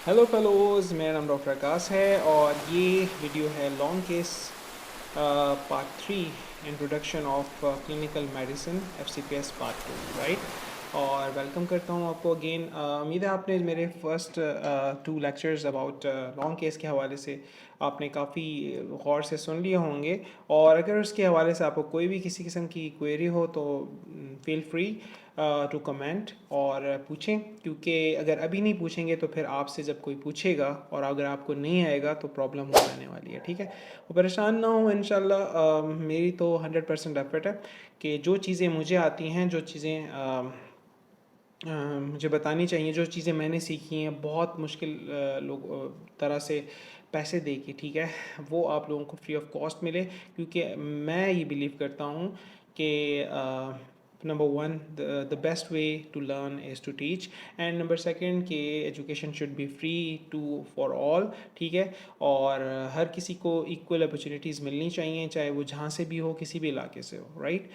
Hello fellows, मेरा नाम doctor आकाश है और ये वीडियो है long case part 3, introduction of clinical medicine FCPS part 2, right. और वेलकम करता हूँ आपको अगेन। उम्मीद है आपने मेरे first 2 lectures about long case के हवाले से आपने काफ़ी गौर से सुन लिए होंगे। और अगर उसके हवाले से आपको कोई भी किसी किस्म की क्वेरी हो तो फील फ्री टू कमेंट और पूछें, क्योंकि अगर अभी नहीं पूछेंगे तो फिर आपसे जब कोई पूछेगा और अगर आपको नहीं आएगा तो प्रॉब्लम हो जाने वाली है। ठीक है, वो परेशान ना हो इंशाल्लाह। मेरी तो 100% एफर्ट है कि जो चीज़ें मुझे आती हैं, जो चीज़ें मुझे बतानी चाहिए, जो चीज़ें मैंने सीखी हैं बहुत मुश्किल तरह से पैसे दे के, ठीक है, वो आप लोगों को फ्री ऑफ कॉस्ट मिले। क्योंकि मैं ये बिलीव करता हूँ कि number one, the best way to learn is to teach, and number second कि education should be free to for all. ठीक है, और हर किसी को इक्वल अपॉर्चुनिटीज़ मिलनी चाहिए, चाहे वो जहाँ से भी हो, किसी भी इलाके से हो, राइट।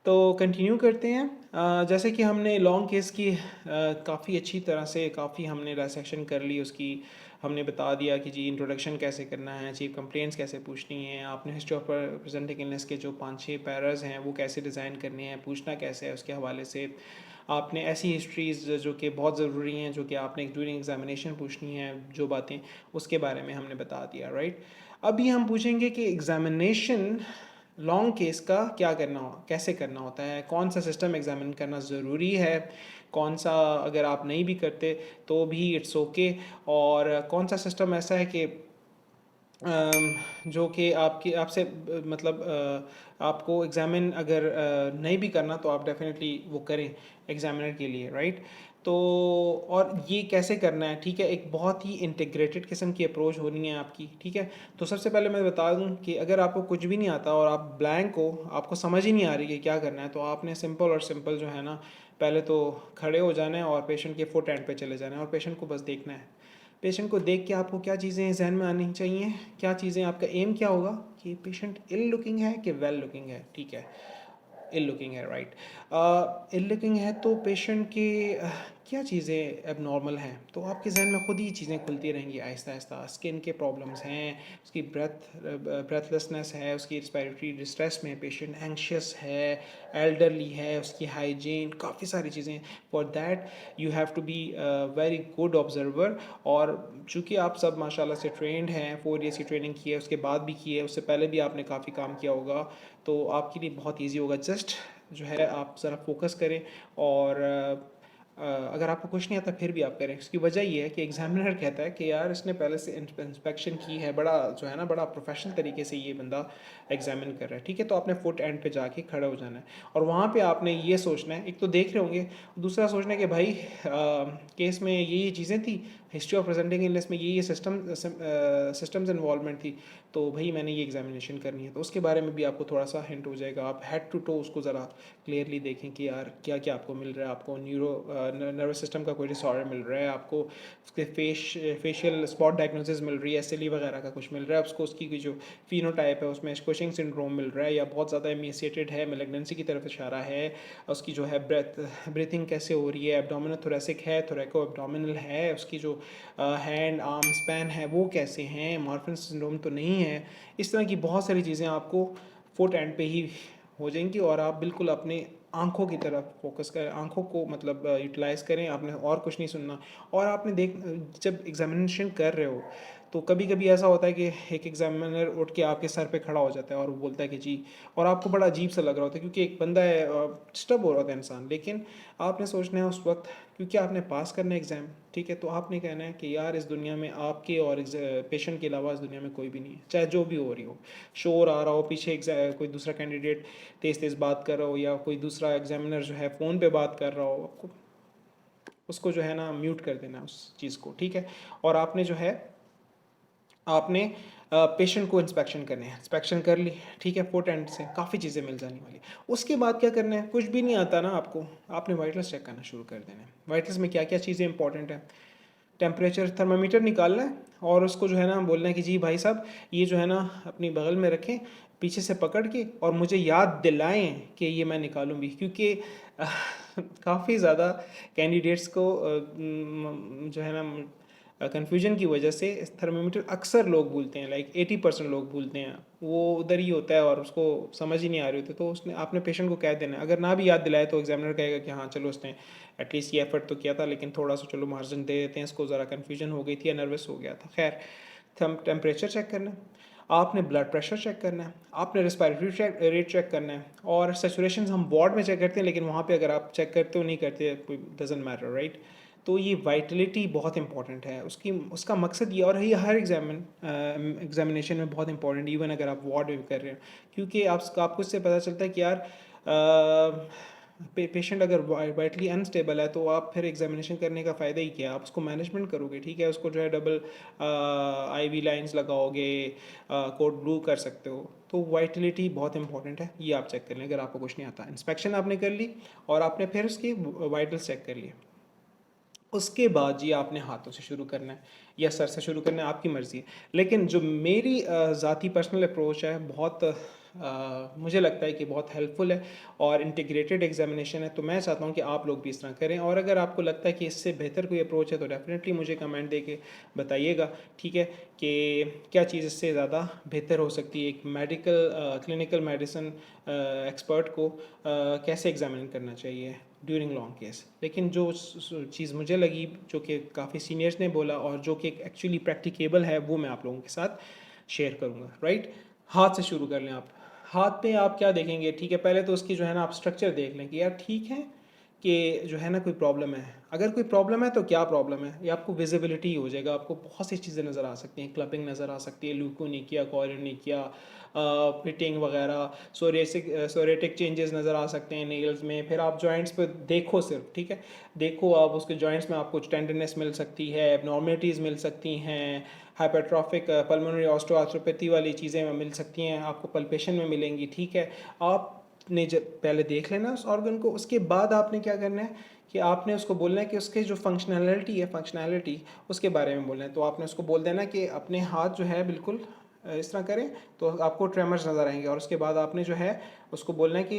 तो कंटिन्यू करते हैं। जैसे कि हमने लॉन्ग केस की काफ़ी अच्छी तरह से काफ़ी हमने डायसेक्शन कर ली उसकी। हमने बता दिया कि जी इंट्रोडक्शन कैसे करना है, चीफ कंप्लेंट्स कैसे पूछनी है, आपने हिस्ट्री ऑफ प्रेजेंटिंग इलनेस के जो 5-6 पैराज हैं वो कैसे डिज़ाइन करने हैं, पूछना कैसे है उसके हवाले से। आपने ऐसी हिस्ट्रीज़ जो कि बहुत ज़रूरी हैं, जो कि आपने ड्यूरिंग एग्जामिनेशन पूछनी है, जो बातें, उसके बारे में हमने बता दिया, राइट। अभी हम पूछेंगे कि एग्ज़ामिनेशन लॉन्ग केस का क्या करना हो, कैसे करना होता है, कौन सा सिस्टम एग्जामिन करना ज़रूरी है, कौन सा अगर आप नहीं भी करते तो भी इट्स ओके, और कौन सा सिस्टम ऐसा है कि जो कि आपकी आपसे मतलब आपको एग्ज़ामिन अगर नहीं भी करना तो आप डेफिनेटली वो करें एग्ज़ामिनर के लिए, राइट। तो और ये कैसे करना है, ठीक है, एक बहुत ही इंटीग्रेटेड किस्म की अप्रोच होनी है आपकी। ठीक है, तो सबसे पहले मैं बता दूं कि अगर आपको कुछ भी नहीं आता और आप ब्लैंक हो, आपको समझ ही नहीं आ रही कि क्या करना है, तो आपने सिंपल जो है ना, पहले तो खड़े हो जाना है और पेशेंट के फुट एंड पे चले जाना है और पेशेंट को बस देखना है। पेशेंट को देख के आपको क्या चीज़ें जहन में आनी चाहिए, क्या चीज़ें, आपका एम क्या होगा कि पेशेंट इल लुकिंग है कि वेल लुकिंग है। ठीक है, इल लुकिंग है, राइट। इल लुकिंग है तो पेशेंट की क्या चीज़ें एबनॉर्मल हैं, तो आपके जहन में खुद ही चीज़ें खुलती रहेंगी आहिस्ता आहिस्ता। स्किन के प्रॉब्लम्स हैं, उसकी ब्रेथलेसनेस है, उसकी रिस्पायरेटरी डिस्ट्रेस में पेशेंट एंक्शियस है, एल्डरली है, उसकी हाइजीन, काफ़ी सारी चीज़ें। For that you have to be very good observer. और चूँकि आप सब माशाल्लाह से ट्रेंड हैं, 4 ईयर्स की ट्रेनिंग की है, उसके बाद भी की है, उससे पहले भी आपने काफ़ी काम किया होगा, तो आपके लिए बहुत इजी होगा। जस्ट जो है आप ज़रा फोकस करें। और अगर आपको कुछ नहीं आता फिर भी आप करें। उसकी वजह ये है कि एग्जामिनर कहता है कि यार इसने पहले से इंस्पेक्शन की है, बड़ा जो है ना, बड़ा प्रोफेशनल तरीके से ये बंदा एग्जामिन कर रहा है। ठीक है, तो आपने फुट एंड पे जाके खड़ा हो जाना है और वहाँ पे आपने ये सोचना है, एक तो देख रहे होंगे, दूसरा सोचना है कि भाई केस में ये चीज़ें थी, हिस्ट्री ऑफ प्रेजेंटिंग इलनेस में ये सिस्टम्स इन्वॉल्वमेंट थी, तो भाई मैंने ये एग्जामिनेशन करनी है, तो उसके बारे में भी आपको थोड़ा सा हिंट हो जाएगा। आप हेड टू टो उसको ज़रा क्लियरली देखें कि यार क्या क्या आपको मिल रहा है। आपको नर्वस सिस्टम का कोई डिसऑर्डर मिल रहा है, आपको उसके फेशियल स्पॉट डायग्नोसिस मिल रही है, एसएलई वगैरह का कुछ मिल रहा है, उसको उसकी जो फिनोटाइप है उसमें कुशिंग सिंड्रोम मिल रहा है, या बहुत ज़्यादा एमिसिएटेड है, मेलिग्नेंसी की तरफ इशारा है, उसकी जो है ब्रीथिंग कैसे हो रही है, एब्डोमिनल थोरेसिक है, थोरेको एब्डोमिनल है, उसकी जो हैंड आर्म स्पैन है वो कैसे हैं, मार्फन सिंड्रोम तो नहीं है। इस तरह की बहुत सारी चीज़ें आपको फुट एंड पे ही हो जाएंगी और आप बिल्कुल अपने आंखों की तरफ फोकस करें, आंखों को मतलब यूटिलाइज़ करें, आपने और कुछ नहीं सुनना। और आपने जब एग्जामिनेशन कर रहे हो तो कभी कभी ऐसा होता है कि एक एग्जामिनर उठ के आपके सर पे खड़ा हो जाता है और वो बोलता है कि जी, और आपको बड़ा अजीब सा लग रहा होता है क्योंकि एक बंदा है, डिस्टर्ब हो रहा होता है इंसान। लेकिन आपने सोचना है उस वक्त, क्योंकि आपने पास करना है एग्ज़ाम, ठीक है, तो आपने कहना है कि यार इस दुनिया में आपके और पेशेंट के अलावा इस दुनिया में कोई भी नहीं है, चाहे जो भी हो रही हो, शोर आ रहा हो पीछे, कोई दूसरा कैंडिडेट तेज़ तेज़ बात कर रहा हो, या कोई दूसरा एग्जामिनर जो है फ़ोन पे बात कर रहा हो, आपको उसको जो है ना म्यूट कर देना उस चीज़ को। ठीक है, और आपने जो है आपने पेशेंट को इंस्पेक्शन करने हैं, इंस्पेक्शन कर ली, ठीक है, फुट एंड से काफ़ी चीज़ें मिल जाने वाली। उसके बाद क्या करना है, कुछ भी नहीं आता ना आपको, आपने वाइटल्स चेक करना शुरू कर देना है। वाइटल्स में क्या क्या चीज़ें इंपॉर्टेंट है, टेम्परेचर थर्मामीटर निकालना है और उसको जो है ना बोलना है कि जी भाई साहब ये जो है ना अपनी बगल में रखें, पीछे से पकड़ के, और मुझे याद दिलाएं कि ये मैं निकालूं भी, क्योंकि काफ़ी ज़्यादा कैंडिडेट्स को जो है ना कन्फ्यूजन की वजह से थर्मामीटर अक्सर लोग भूलते हैं, लाइक 80% लोग भूलते हैं, वो उधर ही होता है और उसको समझ ही नहीं आ रही होती। तो उसने आपने पेशेंट को कह देना है, अगर ना भी याद दिलाए तो एग्जामिनर कहेगा कि हाँ चलो उसने एटलीस्ट ये एफर्ट तो किया था, लेकिन थोड़ा सा चलो मार्जिन दे देते हैं इसको, ज़रा कन्फ्यूजन हो गई थी या नर्वस हो गया था। खैर, टेम्परेचर चेक करना है, आपने ब्लड प्रेशर चेक करना है, आपने रेस्पिरेटरी रेट चेक करना है, और सैचुरेशन हम वार्ड में चेक करते हैं, लेकिन वहाँ पे अगर आप चेक करते हो नहीं करते कोई डजेंट मैटर, राइट। तो ये वाइटलिटी बहुत इंपॉर्टेंट है, उसका मकसद ये, और ये हर एग्जामिनेशन में बहुत इंपॉर्टेंट, इवन अगर आप वार्ड में भी कर रहे हो, क्योंकि आपको इससे पता चलता है कि यार पेशेंट अगर वाइटली अनस्टेबल है तो आप फिर एग्जामिनेशन करने का फ़ायदा ही क्या, आप उसको मैनेजमेंट करोगे, ठीक है, उसको जो है डबल आईवी लाइंस लगाओगे, कोड ब्लू कर सकते हो। तो वाइटलिटी बहुत इंपॉर्टेंट है, ये आप चेक कर लें अगर आपको कुछ नहीं आता। इंस्पेक्शन आपने कर ली और आपने फिर उसकी वाइटल्स चेक कर लिए, उसके बाद जी आपने हाथों से शुरू करना है या सर से शुरू करना है, आपकी मर्ज़ी है। लेकिन जो मेरी ज़ाती पर्सनल अप्रोच है, बहुत मुझे लगता है कि बहुत हेल्पफुल है और इंटीग्रेटेड एग्जामिनेशन है, तो मैं चाहता हूँ कि आप लोग भी इस तरह करें। और अगर आपको लगता है कि इससे बेहतर कोई अप्रोच है तो डेफिनेटली मुझे कमेंट दे के बताइएगा, ठीक है, कि क्या चीज़ इससे ज़्यादा बेहतर हो सकती है। एक क्लिनिकल मेडिसिन एक्सपर्ट को कैसे एग्जामिन करना चाहिए ड्यूरिंग लॉन्ग केस। लेकिन जो चीज़ मुझे लगी, जो कि काफ़ी सीनियर्स ने बोला और जो कि एक्चुअली प्रैक्टिकेबल है, वो मैं आप लोगों के साथ शेयर करूँगा, राइट। हाथ से शुरू कर लें आप। हाथ पे आप क्या देखेंगे, ठीक है, पहले तो उसकी जो है ना आप स्ट्रक्चर देख लें कि यार ठीक है कि जो है ना कोई प्रॉब्लम है। अगर कोई प्रॉब्लम है तो क्या प्रॉब्लम है, ये आपको विजिबिलिटी हो जाएगा, आपको बहुत सी चीज़ें नज़र आ सकती हैं, क्लबिंग नज़र आ सकती है, ल्यूकोनिकिया, कॉरिनिकिया, पिटिंग वगैरह, सोरेटिक चेंजेस नज़र आ सकते हैं नेल्स में। फिर आप जॉइंट्स पे देखो सिर्फ, ठीक है, देखो आप उसके जॉइंट्स में आपको टेंडरनेस मिल सकती है, एबनॉर्मलिटीज़ मिल सकती हैं, हाइपरट्रॉफिक पल्मोनरी ऑस्टियोआर्थ्रोपैथी वाली चीज़ें मिल सकती हैं, आपको पल्पेशन में मिलेंगी, ठीक है। आपने जब पहले देख लेना उस ऑर्गन को, उसके बाद आपने क्या करना है कि आपने उसको बोलना है कि उसके जो फंक्शनैलिटी उसके बारे में बोलना है। तो आपने उसको बोल देना कि अपने हाथ जो है बिल्कुल इस तरह करें तो आपको ट्रेमर्स नज़र आएंगे, और उसके बाद आपने जो है उसको बोलना है कि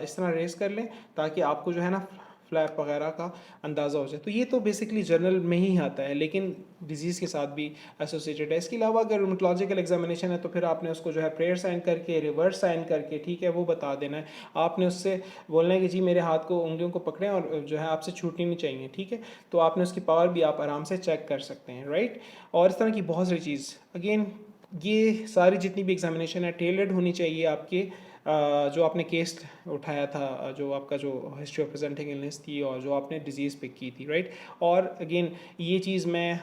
इस तरह रेस कर लें ताकि आपको जो है ना फ्लैप वगैरह का अंदाज़ा हो जाए। तो ये तो बेसिकली जर्नल में ही आता है, लेकिन डिजीज़ के साथ भी एसोसिएटेड है। इसके अलावा अगर रूमेटोलॉजिकल एग्जामिनेशन है तो फिर आपने उसको जो है प्रेयर साइन करके, रिवर्स साइन करके, ठीक है, वो बता देना है। आपने उससे बोलना है कि जी मेरे हाथ को, उंगलियों को पकड़ें और जो है आपसे छूटनी नहीं चाहिए, ठीक है। तो आपने उसकी पावर भी आप आराम से चेक कर सकते हैं, राइट। और इस तरह की बहुत सारी चीज़, अगेन ये सारी जितनी भी एग्जामिनेशन है टेलर्ड होनी चाहिए आपके जो आपने केस उठाया था, जो आपका जो हिस्ट्री ऑफ प्रेजेंटिंग इलनेस थी और जो आपने डिजीज़ पिक की थी, राइट। और अगेन ये चीज़ मैं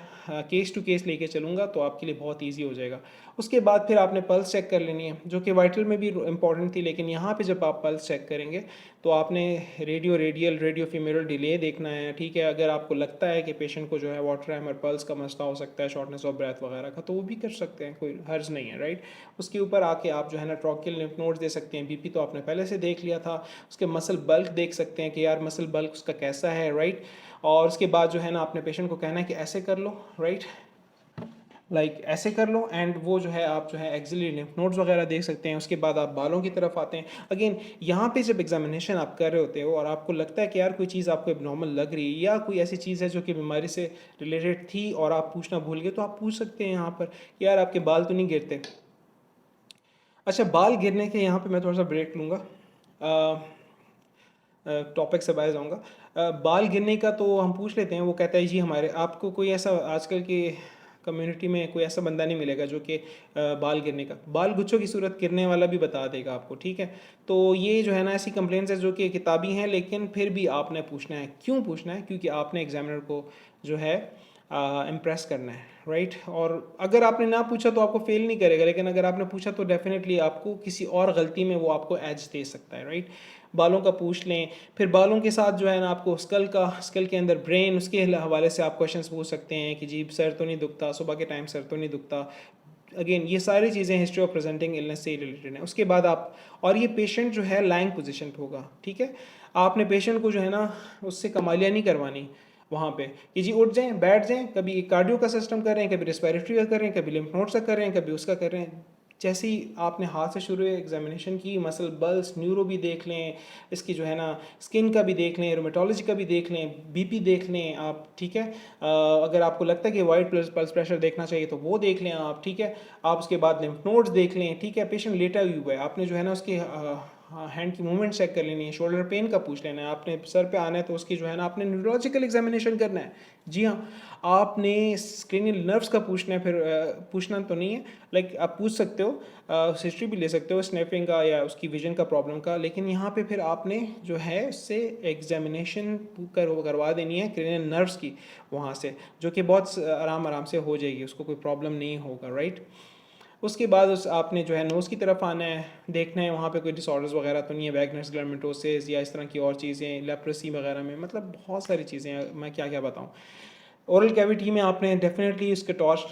केस टू केस लेके चलूँगा तो आपके लिए बहुत ईजी हो जाएगा। उसके बाद फिर आपने पल्स चेक कर लेनी है, जो कि वाइटल में भी इंपॉर्टेंट थी, लेकिन यहाँ पे जब आप पल्स चेक करेंगे तो आपने रेडियो फीमेरल डिले देखना है, ठीक है। अगर आपको लगता है कि पेशेंट को जो है वाटर हैमर पल्स का मसला हो सकता है, शॉर्टनेस ऑफ ब्रेथ वगैरह का, तो वो भी कर सकते हैं, कोई हर्ज नहीं है, राइट। उसके ऊपर आके आप जो है ना ट्रॉकियल लिम्फ नोड्स दे सकते हैं। बीपी तो आपने पहले से देख लिया था। उसके मसल बल्क देख सकते हैं कि यार मसल बल्क उसका कैसा है, राइट। और उसके बाद जो है ना आपने पेशेंट को कहना है कि ऐसे कर लो, राइट, ऐसे कर लो, एंड वो जो है आप जो है एक्सिलरी लिम्फ नोड्स वगैरह देख सकते हैं। उसके बाद आप बालों की तरफ आते हैं। अगेन यहाँ पे जब एग्जामिनेशन आप कर रहे होते हो और आपको लगता है कि यार कोई चीज़ आपको एबनॉर्मल लग रही है या कोई ऐसी चीज़ है जो कि बीमारी से रिलेटेड थी और आप पूछना भूल गए, तो आप पूछ सकते हैं यहाँ पर कि यार आपके बाल तो नहीं गिरते। अच्छा, बाल गिरने के यहाँ पे मैं थोड़ा सा ब्रेक लूँगा, टॉपिक से बाहर जाऊँगा। बाल गिरने का तो हम पूछ लेते हैं। वो कहता है जी हमारे, आपको कोई ऐसा आजकल की कम्युनिटी में कोई ऐसा बंदा नहीं मिलेगा जो कि बाल गिरने का, बाल गुच्छों की सूरत गिरने वाला भी बता देगा आपको, ठीक है। तो ये जो है ना ऐसी कंप्लेंट्स है जो कि किताबी हैं, लेकिन फिर भी आपने पूछना है। क्यों पूछना है? क्योंकि आपने एग्जामिनर को जो है इम्प्रेस करना है, राइट। और अगर आपने ना पूछा तो आपको फेल नहीं करेगा, लेकिन अगर आपने पूछा तो डेफिनेटली आपको किसी और गलती में वो आपको एज दे सकता है, राइट। बालों का पूछ लें। फिर बालों के साथ जो है ना आपको स्कल के अंदर ब्रेन, उसके हवाले से आप क्वेश्चंस पूछ सकते हैं कि जी सर तो नहीं दुखता, सुबह के टाइम सर तो नहीं दुखता। अगेन ये सारी चीज़ें हिस्ट्री ऑफ प्रेजेंटिंग इलनेस से रिलेटेड हैं। उसके बाद आप, और ये पेशेंट जो है लाइंग पोजीशन पे होगा, ठीक है। आपने पेशेंट को जो है ना उससे कमालियाँ नहीं करवानी वहाँ पे कि जी उठ जाएं, बैठ जाएं, कभी कार्डियो का सिस्टम कर रहे हैं, कभी रेस्पिरेटरी का कर रहे हैं, कभी लिम्फ नोड्स का कर रहे हैं, कभी उसका कर रहे हैं। जैसे ही आपने हाथ से शुरू एग्जामिनेशन की, मसल बल्स, न्यूरो भी देख लें, इसकी जो है ना स्किन का भी देख लें, रोमेटोलॉजी का भी देख लें, बीपी देख लें आप, ठीक है। अगर आपको लगता है कि वाइट पल्स प्रेशर देखना चाहिए तो वो देख लें आप, ठीक है। आप उसके बाद लिम्फ नोड्स देख लें, ठीक है। पेशेंट लेटा हुआ है, आपने जो है ना उसके हैंड की मूवमेंट चेक कर लेनी है, शोल्डर पेन का पूछ लेना है, आपने सर पे आना है तो उसकी जो है ना आपने न्यूरोलॉजिकल एग्जामिनेशन करना है। जी हाँ, आपने स्क्रीनियल नर्व्स का पूछना है, फिर पूछना तो नहीं है, लाइक आप पूछ सकते हो, हिस्ट्री भी ले सकते हो स्नैपिंग का या उसकी विजन का प्रॉब्लम का, लेकिन यहाँ पे फिर आपने जो है उससे एग्जामिनेशन करवा देनी है क्रेनियल नर्व्स की वहाँ से, जो कि बहुत आराम आराम से हो जाएगी, उसको कोई प्रॉब्लम नहीं होगा, राइट। उसके बाद उस आपने जो है नोज़ की तरफ आना है, देखना है वहाँ पे कोई डिसऑर्डर्स वगैरह तो नहीं है, वैगनर्स ग्लैंडोमेटोसिस या इस तरह की और चीज़ें, लेप्रोसी वगैरह में, मतलब बहुत सारी चीज़ें हैं, मैं क्या क्या बताऊँ। ओरल कैविटी में आपने डेफिनेटली उसके टॉर्च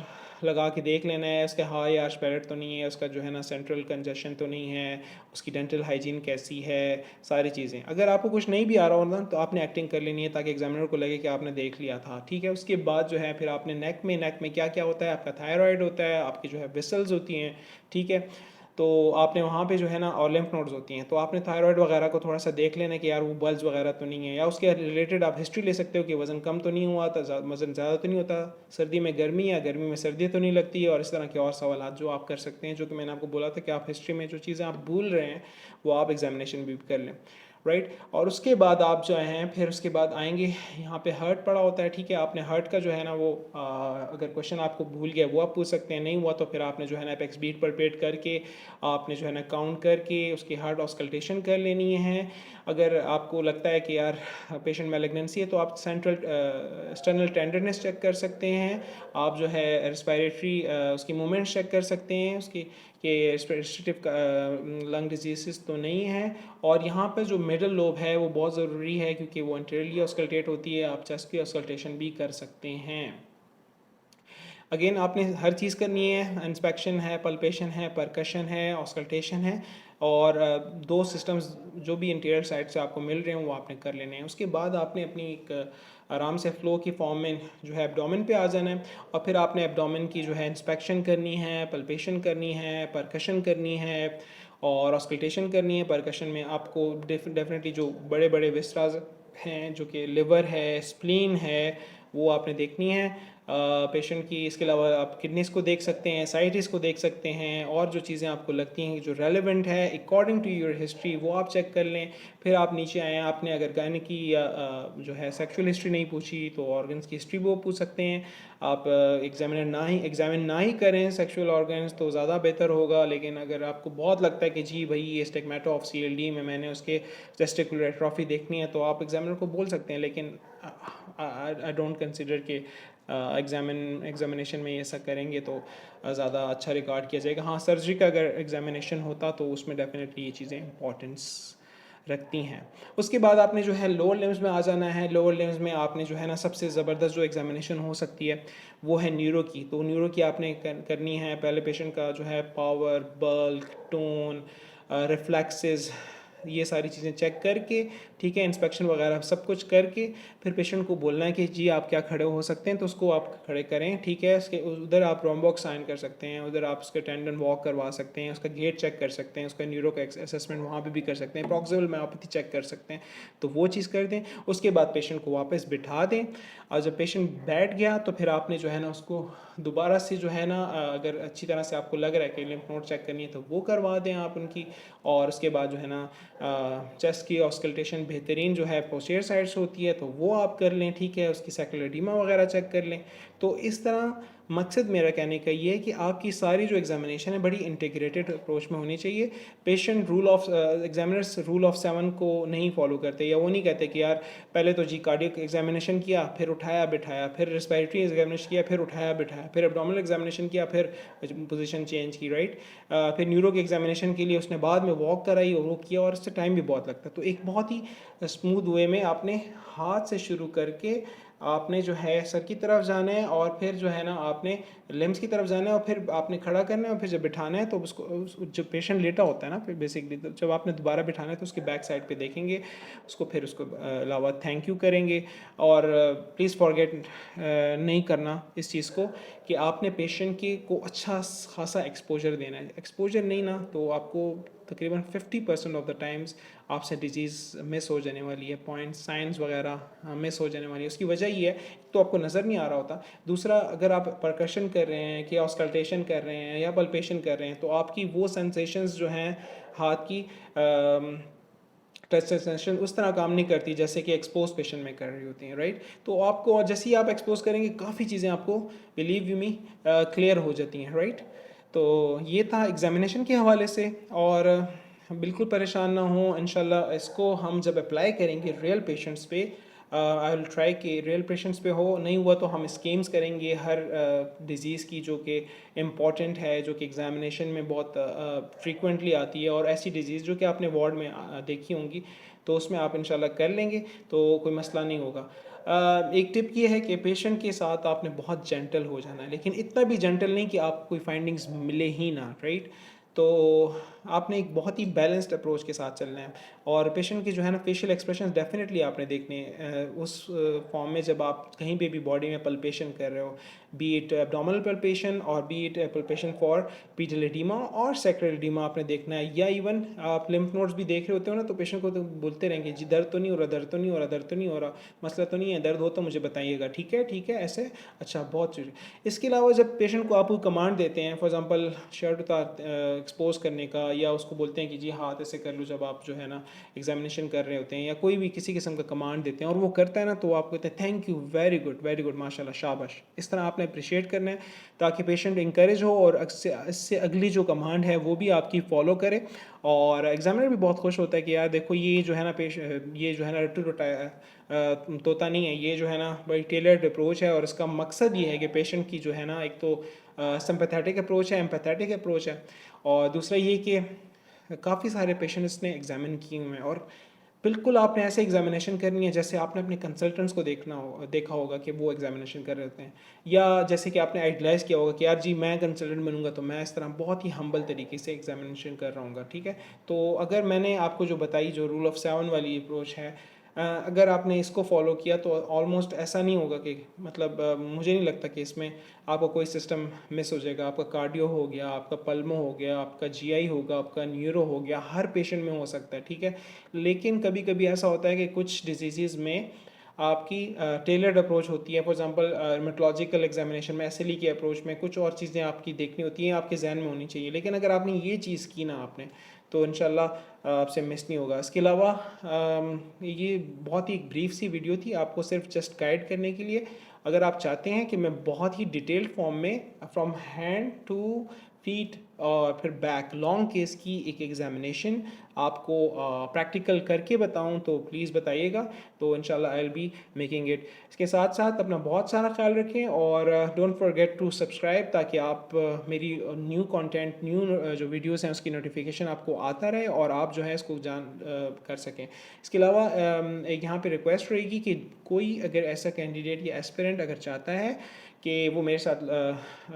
लगा के देख लेना है, उसके हाई आर्च पैलेट तो नहीं है, उसका जो है ना सेंट्रल कंजेशन तो नहीं है, उसकी डेंटल हाइजीन कैसी है, सारी चीज़ें। अगर आपको कुछ नहीं भी आ रहा होगा तो आपने एक्टिंग कर लेनी है ताकि एग्जामिनर को लगे कि आपने देख लिया था, ठीक है। उसके बाद जो है फिर आपने नेक में क्या क्या होता है, आपका थायराइड होता है, आपकी जो है विसल्स होती हैं, ठीक है। तो आपने वहाँ पे जो है ना, और लिम्फ नोड्स होती हैं, तो आपने थायराइड वगैरह को थोड़ा सा देख लेना कि यार वो बल्ज वगैरह तो नहीं है, या उसके रिलेटेड आप हिस्ट्री ले सकते हो कि वज़न कम तो नहीं हुआ था, वज़न ज़्यादा तो नहीं होता, सर्दी में गर्मी या गर्मी में सर्दी तो नहीं लगती है, और इस तरह के और सवाल जो आप कर सकते हैं, जो कि मैंने आपको बोला था कि आप हिस्ट्री में जो चीज़ें आप भूल रहे हैं वो आप एग्जामिनेशन भी कर लें, राइट। और उसके बाद आप जो हैं फिर उसके बाद आएंगे, यहाँ पे हर्ट पड़ा होता है, ठीक है। आपने हर्ट का जो है ना वो अगर क्वेश्चन आपको भूल गया वो आप पूछ सकते हैं, नहीं हुआ तो फिर आपने जो है ना एपेक्स बीट पल्पेट करके आपने जो है ना काउंट करके उसकी हार्ट ऑस्कल्टेशन कर लेनी है। अगर आपको लगता है कि यार पेशेंट मैलिग्नेंसी है तो आप सेंट्रल एक्सटर्नल टेंडरनेस चेक कर सकते हैं, आप जो है रेस्पिरेटरी उसकी मूवमेंट्स चेक कर सकते हैं उसकी, कि रेस्पिरेटिव लंग डिजीज़ तो नहीं है। और यहाँ पर जो मिडल लोब है वो बहुत ज़रूरी है क्योंकि वो इंटीरियरली ऑस्कल्टेट होती है, आप चेस्ट की ऑस्कल्टेशन भी कर सकते हैं। अगेन आपने हर चीज़ करनी है, इंस्पेक्शन है, पल्पेशन है, परकशन है, ऑस्कल्टेशन है, और दो सिस्टम्स जो भी इंटीरियर साइड से आपको मिल रहे हैं वो आपने कर लेने हैं। उसके बाद आपने अपनी एक आराम से फ्लो की फॉर्म में जो है एब्डोमेन पे आ जाना है, और फिर आपने एब्डोमेन की जो है इंस्पेक्शन करनी है, पल्पेशन करनी है, परकशन करनी है, और ऑस्कल्टेशन करनी है। परकशन में आपको डेफिनेटली जो बड़े बड़े विस्ट्राज हैं, जो कि लिवर है, स्प्लीन है, वो आपने देखनी है पेशेंट की। इसके अलावा आप किडनीज को देख सकते हैं, साइटिस को देख सकते हैं, और जो चीज़ें आपको लगती हैं जो रेलेवेंट है अकॉर्डिंग टू योर हिस्ट्री वो आप चेक कर लें। फिर आप नीचे आएँ, आपने अगर गायने की या जो है सेक्सुअल हिस्ट्री नहीं पूछी तो ऑर्गन्स की हिस्ट्री वो पूछ सकते हैं आप। एग्जामिन ना ही करें सेक्सुअल ऑर्गन्स तो ज़्यादा बेहतर होगा, लेकिन अगर आपको बहुत लगता है कि जी भाई ये स्टिग्मेटा ऑफ CLD में मैंने उसके टेस्टिकुलर एट्रोफी देखनी है तो आप एग्जामिनर को बोल सकते हैं, लेकिन आई डोंट कंसिडर कि एग्जामिनेशन में ये सब करेंगे तो ज़्यादा अच्छा रिकॉर्ड किया जाएगा। हाँ, सर्जरी का अगर एग्जामिनेशन होता तो उसमें डेफिनेटली ये चीज़ें इंपॉर्टेंस रखती हैं। उसके बाद आपने जो है लोअर लिम्स में आ जाना है। लोअर लिम्स में आपने जो है ना सबसे ज़बरदस्त जो एग्जामिनेशन हो सकती है वो है न्यूरो की। तो न्यूरो की आपने करनी है, पहले पेशेंट का जो है पावर, बल्क, टोन, रिफ्लेक्सेस, ये सारी चीज़ें चेक करके, ठीक है, इंस्पेक्शन वगैरह सब कुछ करके फिर पेशेंट को बोलना है कि जी आप क्या खड़े हो सकते हैं, तो उसको आप खड़े करें, ठीक है। उसके उधर आप रोम्बॉक्स साइन कर सकते हैं, उधर आप उसके टेंडन वॉक करवा सकते हैं, उसका गेट चेक कर सकते हैं, उसका न्यूरो का असेसमेंट वहाँ पे भी कर सकते हैं, प्रॉक्सिमल मायोपैथी चेक कर सकते हैं, तो वो चीज़ कर दें। उसके बाद पेशेंट को वापस बिठा दें, और जब पेशेंट बैठ गया तो फिर आपने जो है ना उसको दोबारा से जो है ना अगर अच्छी तरह से आपको लग रहा है कि लिम्फ नोड चेक करनी है तो वो करवा दें आप उनकी। और उसके बाद जो है ना चेस्ट की ऑस्कल्टेशन बेहतरीन जो है पोस्टीरियर साइड से होती है तो वो आप कर लें, ठीक है। उसकी सेक्युलर एडीमा वगैरह चेक कर लें। तो इस तरह मकसद मेरा कहने का ये है कि आपकी सारी जो एग्जामिनेशन है बड़ी इंटीग्रेटेड अप्रोच में होनी चाहिए। Patient rule of examiners rule of 7 को नहीं फॉलो करते, या वो नहीं कहते कि यार पहले तो जी कार्डियक एग्जामिनेशन किया, फिर उठाया बिठाया, फिर रेस्पिरेटरी एग्जामिनेशन किया, फिर उठाया बिठाया, फिर एब्डोमिनल एग्जामिनेशन किया, फिर पोजीशन चेंज की, राइट। फिर न्यूरो के एग्जामिनेशन के लिए उसने बाद में वॉक कराई और वो किया, और इससे टाइम भी बहुत लगता है। तो एक बहुत ही स्मूथ वे में आपने हाथ से शुरू करके आपने जो है सर की तरफ जाना है और फिर जो है ना आपने लिम्स की तरफ जाना है और फिर आपने खड़ा करना है और फिर जब बिठाना है तो उसको जो पेशेंट लेटा होता है ना, फिर बेसिकली तो जब आपने दोबारा बिठाना है तो उसकी बैक साइड पे देखेंगे उसको, फिर उसको अलावा थैंक यू करेंगे। और प्लीज़ फॉरगेट नहीं करना इस चीज़ को कि आपने पेशेंट के को अच्छा खासा एक्सपोजर देना है। एक्सपोजर नहीं ना तो आपको तकरीबन 50% ऑफ द टाइम्स आपसे डिजीज़ मिस हो जाने वाली है, पॉइंट साइंस वगैरह मिस हो जाने वाली है। उसकी वजह ये है तो आपको नज़र नहीं आ रहा होता। दूसरा, अगर आप परकशन कर रहे हैं कि ऑस्कल्टेशन कर रहे हैं या पल्पेशन कर रहे हैं तो आपकी वो सेंसेशंस जो हैं हाथ की टच सेंसेशन उस तरह काम नहीं करती जैसे कि एक्सपोज पेशेंट में कर रही होती हैं, राइट। तो आपको और जैसे ही आप एक्सपोज करेंगे काफ़ी चीज़ें आपको बिलीव यू मी क्लियर हो जाती हैं, राइट। तो ये था एग्जामिनेशन के हवाले से। और बिल्कुल परेशान ना हो, इंशाल्लाह इसको हम जब अप्लाई करेंगे रियल पेशेंट्स पे, आई विल ट्राई कि रियल पेशेंट्स पे हो, नहीं हुआ तो हम स्कीम्स करेंगे हर डिज़ीज़ की जो कि इम्पॉर्टेंट है, जो कि एग्जामिनेशन में बहुत फ्रीक्वेंटली आती है, और ऐसी डिज़ीज़ जो कि आपने वार्ड में देखी होंगी तो उसमें आप इंशाल्लाह कर लेंगे तो कोई मसला नहीं होगा। एक टिप ये है कि पेशेंट के साथ आपने बहुत जेंटल हो जाना है, लेकिन इतना भी जेंटल नहीं कि आपको कोई फाइंडिंग्स मिले ही ना, राइट। तो आपने एक बहुत ही बैलेंस्ड अप्रोच के साथ चलना है। और पेशेंट की जो है ना फेशियल एक्सप्रेशन डेफिनेटली आपने देखने हैं उस फॉर्म में जब आप कहीं पे भी बॉडी में पल्पेशन कर रहे हो, बी इट एब्डोमिनल पल्पेशन और B it palpation for petal oedema और सैक्रल एडिमा आपने देखना है, या इवन आप लिम्फ नोड्स भी देख रहे होते हो ना तो पेशेंट को तो बोलते रहेंगे जी दर्द तो नहीं हो रहा, दर्द तो नहीं हो रहा, दर्द तो नहीं हो रहा, मसला तो नहीं है, दर्द हो तो मुझे बताइएगा, ठीक है ठीक है, ऐसे। अच्छा, बहुत चीज़। इसके अलावा जब पेशेंट को आप कोई कमांड देते हैं, फॉर एग्जांपल शर्ट उतार एक्सपोज करने का, या उसको बोलते हैं कि जी हाथ ऐसे कर लो जब आप जो है ना एग्जामिनेशन कर रहे होते हैं, या कोई भी किसी किस्म का कमांड देते हैं और वो करता है ना तो आप कहते हैं थैंक यू, वेरी गुड माशाल्लाह, शाबाश। इस तरह आपने अप्रिशिएट करना है ताकि पेशेंट इंकरेज हो और इससे अगली जो कमांड है वो भी आपकी फॉलो करे। और एग्जामिनर भी बहुत खुश होता है कि यार देखो ये जो है ना ये जो है ना रट्टू तोता नहीं है, ये जो है ना बड़ी टेलर्ड अप्रोच है, और इसका मकसद ये है कि पेशेंट की जो है ना एक तो सिंपैथेटिक अप्रोच है, एम्पैथेटिक अप्रोच है, और दूसरा ये कि काफ़ी सारे पेशेंट्स ने एग्जामिन किए हुए हैं। और बिल्कुल आपने ऐसे एग्जामिनेशन करनी है जैसे आपने अपने कंसल्टेंट्स को देखा होगा कि वो एग्जामिनेशन कर रहे होते हैं, या जैसे कि आपने आइडलाइज किया होगा कि यार जी मैं कंसल्टेंट बनूंगा तो मैं इस तरह बहुत ही हम्बल तरीके से एग्जामिनेशन कर रहा हूँ, ठीक है। तो अगर मैंने आपको जो बताई जो रूल ऑफ 7 वाली अप्रोच है, अगर आपने इसको फॉलो किया तो ऑलमोस्ट ऐसा नहीं होगा कि मतलब मुझे नहीं लगता कि इसमें आपका कोई सिस्टम मिस हो जाएगा। आपका कार्डियो हो गया, आपका पल्मो हो गया, आपका जीआई होगा, आपका न्यूरो हो गया, हर पेशेंट में हो सकता है, ठीक है। लेकिन कभी कभी ऐसा होता है कि कुछ डिजीज़ में आपकी टेलर्ड अप्रोच होती है। फॉर एग्जांपल मेट्रोलॉजिकल एग्जामिनेशन में, एसएलई की अप्रोच में कुछ और चीज़ें आपकी देखनी होती हैं, आपके जहन में होनी चाहिए। लेकिन अगर आपने ये चीज़ की ना आपने, तो इंशाल्लाह आपसे मिस नहीं होगा। इसके अलावा ये बहुत ही एक ब्रीफ सी वीडियो थी आपको सिर्फ जस्ट गाइड करने के लिए। अगर आप चाहते हैं कि मैं बहुत ही डिटेल्ड फॉर्म में फ्रॉम हैंड टू फीट और फिर बैक लॉन्ग केस की एक एग्जामिनेशन आपको प्रैक्टिकल करके बताऊं तो प्लीज़ बताइएगा, तो इंशाल्लाह I will be making it. इसके साथ साथ अपना बहुत सारा ख्याल रखें और डोंट फॉरगेट टू सब्सक्राइब ताकि आप मेरी न्यू कंटेंट, न्यू जो वीडियोस हैं उसकी नोटिफिकेशन आपको आता रहे और आप जो है इसको कर सकें। इसके अलावा एक यहाँ पे रिक्वेस्ट रहेगी कि कोई अगर ऐसा कैंडिडेट या एस्पिरेंट अगर चाहता है कि वो मेरे साथ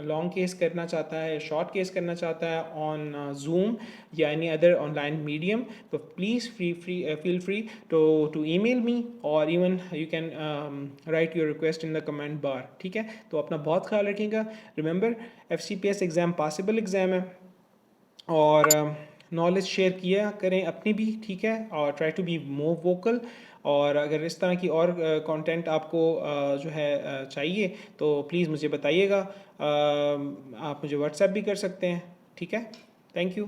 लॉन्ग केस करना चाहता है, शॉर्ट केस करना चाहता है on Zoom or any other online medium, तो please feel free to email me, और even you can write your request in the comment bar, ठीक है। तो अपना बहुत ख्याल रखिएगा। Remember, FCPS exam possible exam है, और नॉलेज शेयर किया करें अपनी भी, ठीक है, और try to be more vocal. और अगर इस तरह की और कंटेंट आपको जो है चाहिए तो प्लीज़ मुझे बताइएगा। आप मुझे व्हाट्सएप भी कर सकते हैं, ठीक है। Thank you.